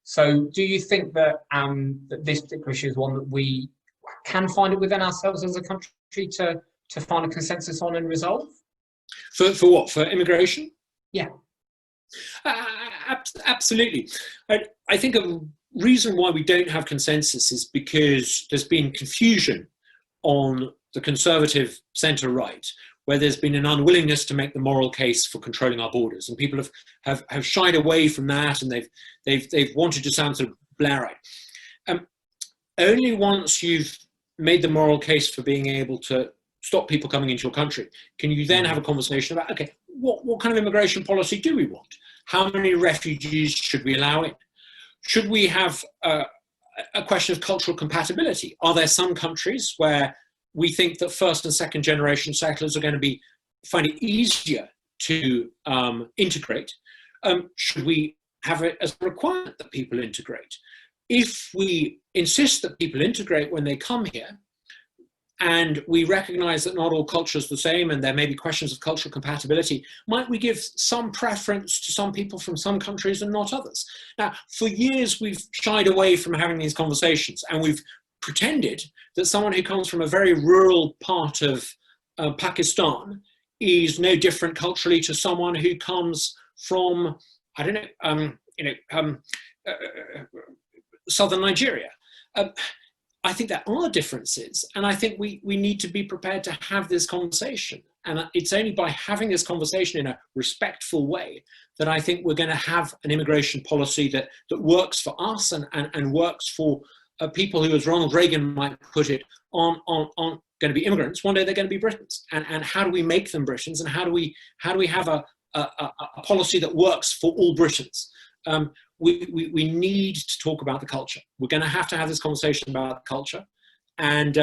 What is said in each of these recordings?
So do you think that, that this particular issue is one that we can find it within ourselves as a country to find a consensus on and resolve? For what? For immigration? Yeah. Absolutely. I think a reason why we don't have consensus is because there's been confusion on the conservative centre right, where there's been an unwillingness to make the moral case for controlling our borders, and people have shied away from that, and they've wanted to sound sort of Blairite. Only once you've made the moral case for being able to stop people coming into your country can you then have a conversation about, okay, what kind of immigration policy do we want? How many refugees should we allow in? Should we have a question of cultural compatibility? Are there some countries where we think that first and second generation settlers are going to find it easier to integrate? Should we have it as a requirement that people integrate? If we insist that people integrate when they come here, and we recognize that not all cultures are the same and there may be questions of cultural compatibility, might we give some preference to some people from some countries and not others? Now, for years, we've shied away from having these conversations, and we've pretended that someone who comes from a very rural part of Pakistan is no different culturally to someone who comes from, I don't know, southern Nigeria. I think there are differences, and I think we need to be prepared to have this conversation. And it's only by having this conversation in a respectful way that I think we're going to have an immigration policy that works for us and works for people who, as Ronald Reagan might put it, aren't going to be immigrants. One day they're going to be Britons. And how do we make them Britons? And how do we have a policy that works for all Britons? We need to talk about the culture. We're going to have this conversation about culture. And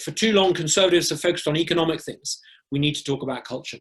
for too long, conservatives have focused on economic things. We need to talk about culture.